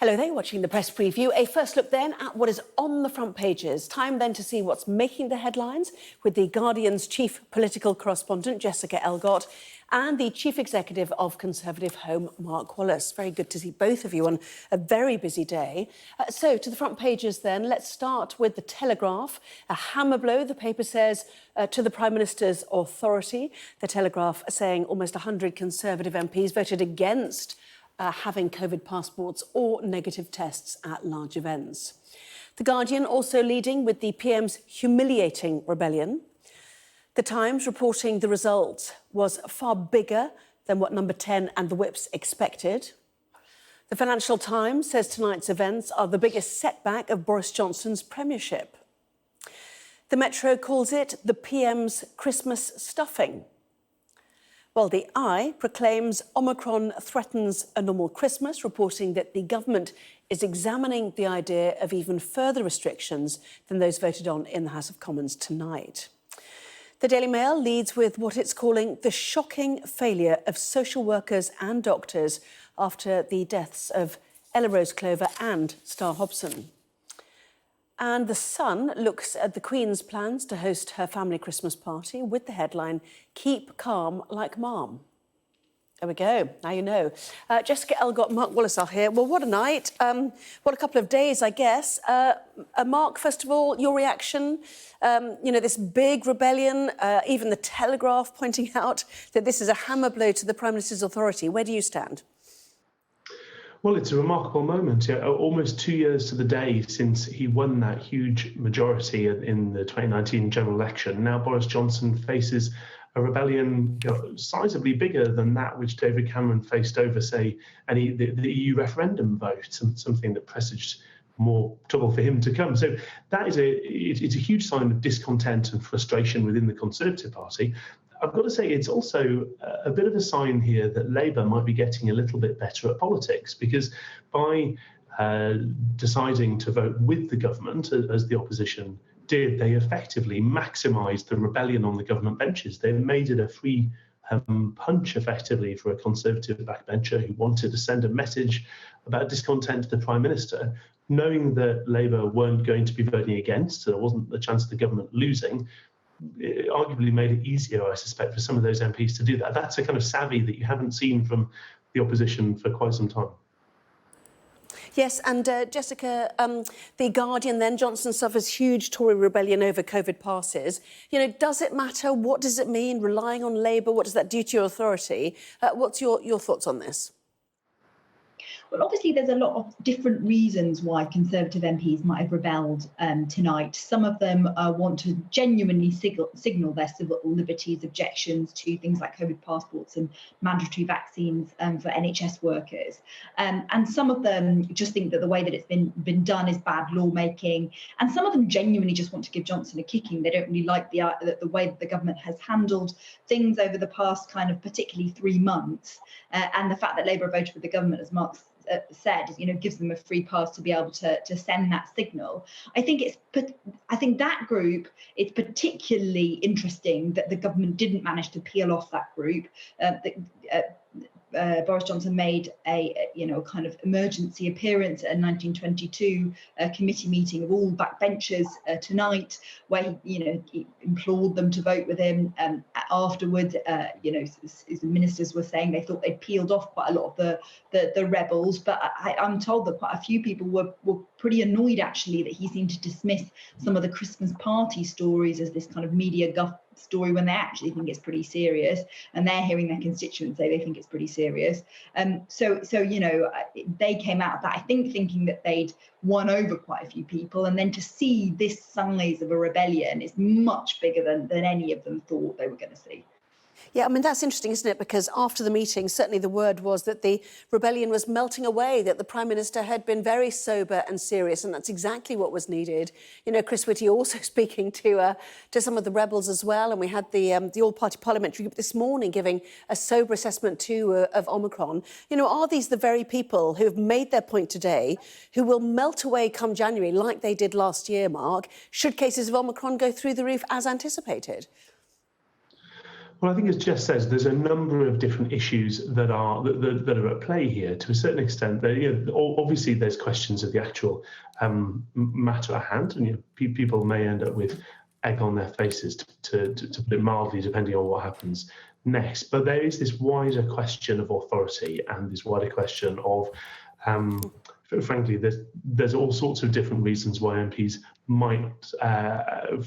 Hello there, watching the press preview. A first look then at what is on the front pages. Time then to see what's making the headlines with the Guardian's chief political correspondent, Jessica Elgot, and the chief executive of Conservative Home, Mark Wallace. Very good to see both of you on a very busy day. So to the front pages then, let's start with the Telegraph. A hammer blow, the paper says, to the Prime Minister's authority. The Telegraph saying almost 100 Conservative MPs voted against having COVID passports or negative tests at large events. The Guardian also leading with the PM's humiliating rebellion. The Times reporting the result was far bigger than what Number 10 and the Whips expected. The Financial Times says tonight's events are the biggest setback of Boris Johnson's premiership. The Metro calls it the PM's Christmas stuffing. Well, the Eye proclaims Omicron threatens a normal Christmas, reporting that the government is examining the idea of even further restrictions than those voted on in the House of Commons tonight. The Daily Mail leads with what it's calling the shocking failure of social workers and doctors after the deaths of Ella Rose Clover and Star Hobson. And The Sun looks at the Queen's plans to host her family Christmas party with the headline, "Keep calm like Mom." There we go, now you know. Jessica Elgot, Mark Wallace are here. Well, what a night. What a couple of days, I guess. Mark, first of all, your reaction, this big rebellion, even the Telegraph pointing out that this is a hammer blow to the Prime Minister's authority. Where do you stand? Well, it's a remarkable moment. Almost 2 years to the day since he won that huge majority in the 2019 general election. Now Boris Johnson faces a rebellion sizably bigger than that which David Cameron faced over, say, the EU referendum vote, something that presaged more trouble for him to come. So that is it's a huge sign of discontent and frustration within the Conservative Party. I've got to say, it's also a bit of a sign here that Labour might be getting a little bit better at politics, because by deciding to vote with the government, as the opposition did, they effectively maximised the rebellion on the government benches. They made it a free punch, effectively, for a Conservative backbencher who wanted to send a message about discontent to the Prime Minister, knowing that Labour weren't going to be voting against, so there wasn't a chance of the government losing. It arguably made it easier, I suspect, for some of those MPs to do that. That's a kind of savvy that you haven't seen from the opposition for quite some time. Yes, and Jessica, the Guardian then, Johnson suffers huge Tory rebellion over COVID passes. Does it matter? What does it mean, relying on Labour? What does that do to your authority? What's your thoughts on this? Well, obviously, there's a lot of different reasons why Conservative MPs might have rebelled tonight. Some of them want to genuinely signal their civil liberties objections to things like COVID passports and mandatory vaccines for NHS workers. And some of them just think that the way that it's been done is bad lawmaking. And some of them genuinely just want to give Johnson a kicking. They don't really like the way that the government has handled things over the past kind of particularly 3 months. And the fact that Labour voted with the government, as Mark said, gives them a free pass to be able to send that signal. I think that group, it's particularly interesting that the government didn't manage to peel off that group. Boris Johnson made a kind of emergency appearance at a 1922 committee meeting of all backbenchers tonight, where he implored them to vote with him. Afterwards, his ministers were saying they thought they'd peeled off quite a lot of the rebels, but I'm told that quite a few people were pretty annoyed, actually, that he seemed to dismiss some of the Christmas party stories as this kind of media guff story, when they actually think it's pretty serious, and they're hearing their constituents say they think it's pretty serious. So they came out of that, I think, thinking that they'd won over quite a few people, and then to see this size of a rebellion is much bigger than any of them thought they were going to see. Yeah, I mean, that's interesting, isn't it? Because after the meeting, certainly the word was that the rebellion was melting away, that the Prime Minister had been very sober and serious, and that's exactly what was needed. Chris Whitty also speaking to some of the rebels as well, and we had the all-party parliamentary group this morning giving a sober assessment too of Omicron. Are these the very people who have made their point today, who will melt away come January like they did last year, Mark, should cases of Omicron go through the roof as anticipated? Well, I think, as Jess says, there's a number of different issues that are at play here. To a certain extent, obviously there's questions of the actual matter at hand, and people may end up with egg on their faces, to put it mildly, depending on what happens next. But there is this wider question of authority and this wider question of, frankly, there's all sorts of different reasons why MPs might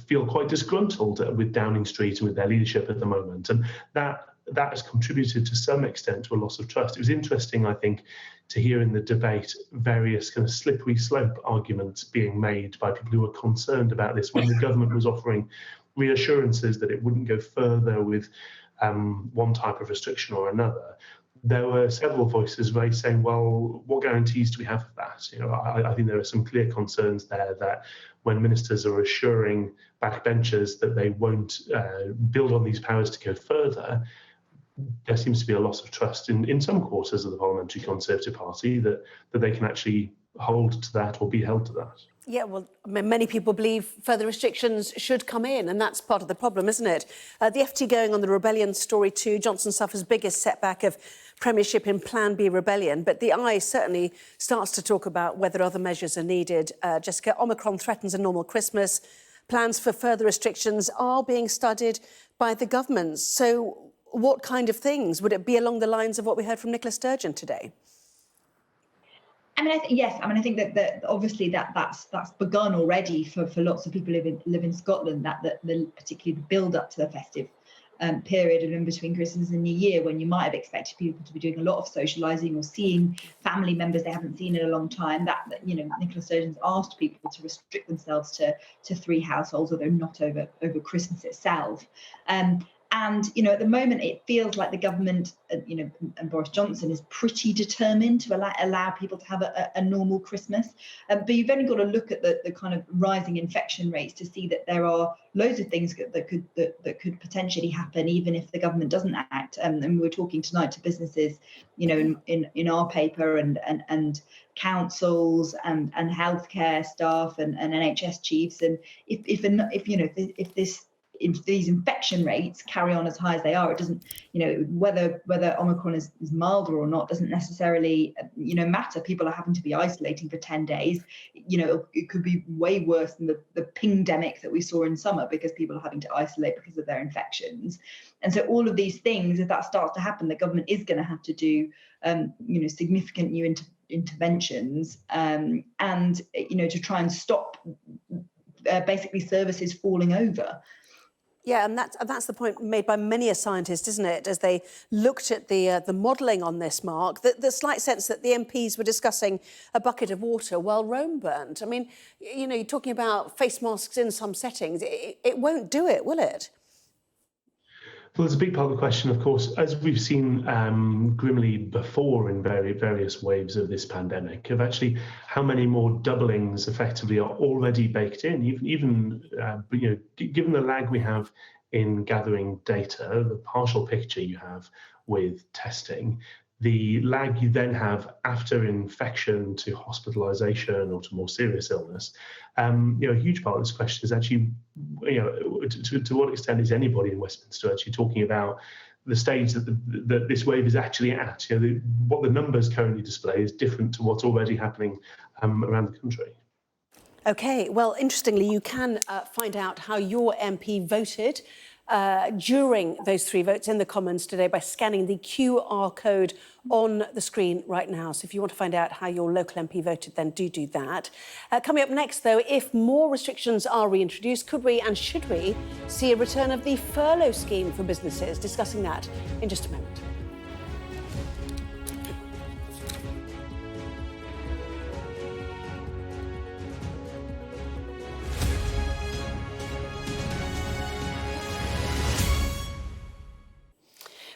feel quite disgruntled with Downing Street and with their leadership at the moment, and that has contributed to some extent to a loss of trust. It was interesting, I think, to hear in the debate various kind of slippery slope arguments being made by people who were concerned about this when the government was offering reassurances that it wouldn't go further with one type of restriction or another. There were several voices saying, well, what guarantees do we have of that? I think there are some clear concerns there that when ministers are assuring backbenchers that they won't build on these powers to go further, there seems to be a loss of trust in some quarters of the Parliamentary Conservative Party that they can actually hold to that or be held to that. Yeah, well, many people believe further restrictions should come in, and that's part of the problem, isn't it? The FT going on the rebellion story too. Johnson suffers biggest setback of premiership in Plan B rebellion, but the eye certainly starts to talk about whether other measures are needed. Jessica, Omicron threatens a normal Christmas. Plans for further restrictions are being studied by the government. So what kind of things? Would it be along the lines of what we heard from Nicola Sturgeon today? I mean, yes. I mean, I think that obviously that's begun already for lots of people who live in Scotland. That particularly the build up to the festive period and in between Christmas and New Year, when you might have expected people to be doing a lot of socialising or seeing family members they haven't seen in a long time. That Nicola Sturgeon's asked people to restrict themselves to 3 households, although not over Christmas itself. And, at the moment, it feels like the government, and Boris Johnson is pretty determined to allow people to have a normal Christmas. But you've only got to look at the kind of rising infection rates to see that there are loads of things that could potentially happen, even if the government doesn't act. And we're talking tonight to businesses, in our paper and councils and healthcare staff and NHS chiefs. And if these infection rates carry on as high as they are, it doesn't, whether Omicron is milder or not doesn't necessarily, matter. People are having to be isolating for 10 days. It could be way worse than the pingdemic that we saw in summer because people are having to isolate because of their infections. And so all of these things, if that starts to happen, the government is going to have to do, significant new interventions and, to try and stop basically services falling over. Yeah, and that's the point made by many a scientist, isn't it? As they looked at the modelling on this, Mark, the slight sense that the MPs were discussing a bucket of water while Rome burnt. I mean, you're talking about face masks in some settings. It won't do it, will it? Well, there's a big part of the question, of course, as we've seen grimly before in various waves of this pandemic, of actually how many more doublings effectively are already baked in, even given the lag we have in gathering data, the partial picture you have with testing, the lag you then have after infection to hospitalisation or to more serious illness. A huge part of this question is actually, to what extent is anybody in Westminster actually talking about the stage that this wave is actually at? What the numbers currently display is different to what's already happening around the country. OK, well, interestingly, you can find out how your MP voted during those 3 votes in the Commons today by scanning the QR code on the screen right now. So if you want to find out how your local MP voted, then do that. Coming up next, though, if more restrictions are reintroduced, could we and should we see a return of the furlough scheme for businesses? Discussing that in just a moment.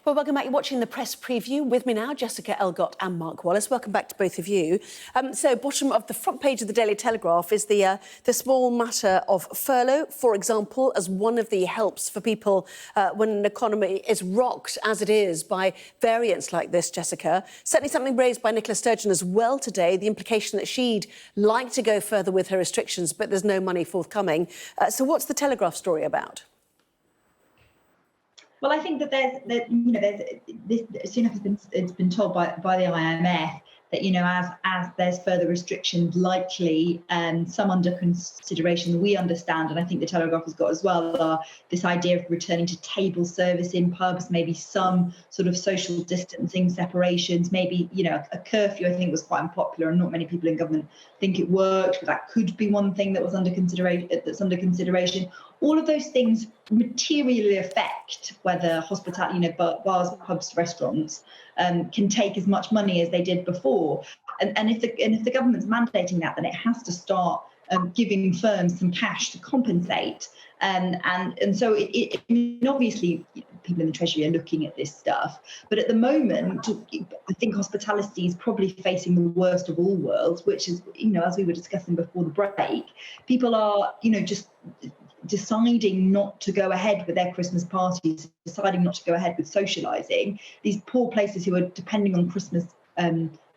Well, welcome back. You're watching the press preview. With me now, Jessica Elgot and Mark Wallace. Welcome back to both of you. So, bottom of the front page of the Daily Telegraph is the small matter of furlough, for example, as one of the helps for people when an economy is rocked, as it is, by variants like this, Jessica. Certainly something raised by Nicola Sturgeon as well today, the implication that she'd like to go further with her restrictions, but there's no money forthcoming. So what's the Telegraph story about? Well, I think that soon enough it's been told by the IMF that, as there's further restrictions likely, some under consideration we understand, and I think the Telegraph has got as well, are this idea of returning to table service in pubs, maybe some sort of social distancing separations, maybe, a curfew I think was quite unpopular and not many people in government think it worked, but that could be one thing that was under consideration. All of those things materially affect whether hospitality, bars, pubs, restaurants can take as much money as they did before. And if the government's mandating that, then it has to start giving firms some cash to compensate. And so obviously people in the Treasury are looking at this stuff. But at the moment, I think hospitality is probably facing the worst of all worlds, which is, as we were discussing before the break, people are, just deciding not to go ahead with their Christmas parties, deciding not to go ahead with socialising. These poor places who are depending on Christmas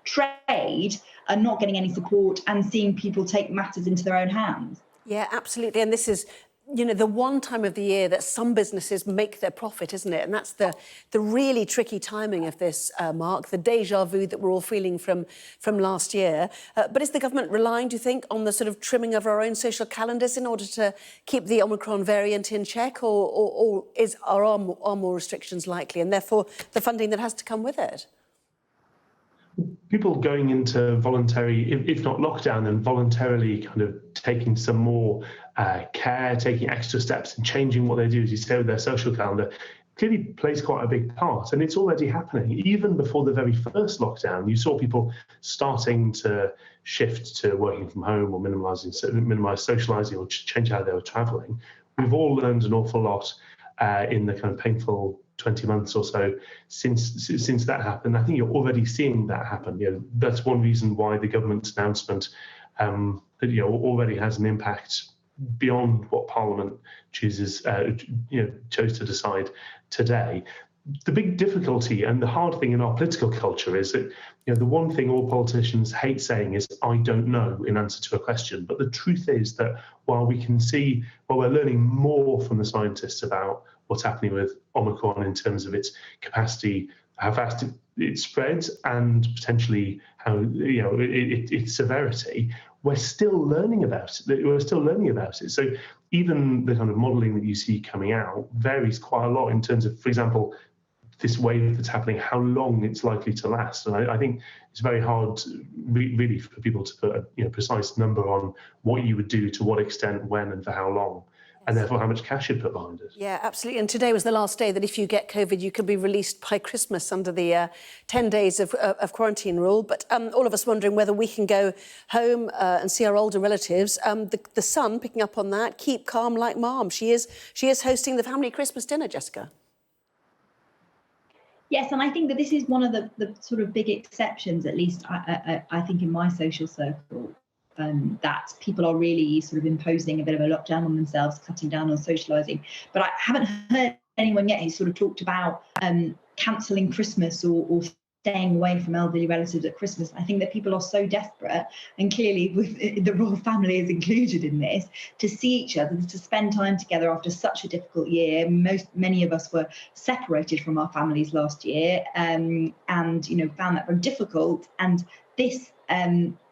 trade are not getting any support and seeing people take matters into their own hands. Yeah, absolutely. And this is, the one time of the year that some businesses make their profit, isn't it? And that's the really tricky timing of this, Mark, the déjà vu that we're all feeling from last year. But is the government relying, do you think, on the sort of trimming of our own social calendars in order to keep the Omicron variant in check, or are more restrictions likely, and therefore the funding that has to come with it? People going into voluntary, if not lockdown, then voluntarily kind of taking some more care, taking extra steps and changing what they do, as you say, with their social calendar, clearly plays quite a big part. And it's already happening. Even before the very first lockdown, you saw people starting to shift to working from home or minimise socialising or change how they were travelling. We've all learned an awful lot in the kind of painful 20 months or so since that happened. I think you're already seeing that happen. That's one reason why the government's announcement already has an impact beyond what Parliament chose to decide today. The big difficulty and the hard thing in our political culture is that the one thing all politicians hate saying is "I don't know" in answer to a question. But the truth is that while we're learning more from the scientists about what's happening with Omicron in terms of its capacity, how fast it spreads, and potentially how its severity, we're still learning about it. So even the kind of modelling that you see coming out varies quite a lot in terms of, for example, this wave that's happening, how long it's likely to last. And I think it's very hard, really, for people to put a precise number on what you would do, to what extent, when, and for how long. And therefore how much cash you'd put behind it. Yeah, absolutely. And today was the last day that if you get COVID, you can be released by Christmas under the 10 days of quarantine rule. But all of us wondering whether we can go home and see our older relatives. The Sun, picking up on that, keep calm like mom. She is hosting the family Christmas dinner, Jessica. Yes, and I think that this is one of the sort of big exceptions, at least I think in my social circle, that people are really sort of imposing a bit of a lockdown on themselves, cutting down on socialising. But I haven't heard anyone yet who sort of talked about cancelling Christmas or staying away from elderly relatives at Christmas. I think that people are so desperate, and clearly with the royal family is included in this, to see each other, to spend time together after such a difficult year. Many of us were separated from our families last year, and found that very difficult. And this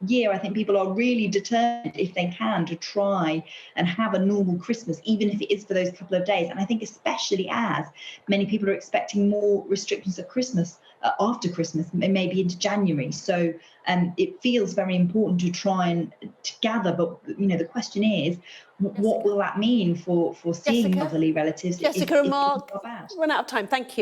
year, I think people are really determined, if they can, to try and have a normal Christmas, even if it is for those couple of days. And I think especially as many people are expecting more restrictions at Christmas, after Christmas, maybe into January. So it feels very important to try and to gather. But, the question is, what will that mean for seeing elderly relatives? Jessica and Mark, run out of time. Thank you.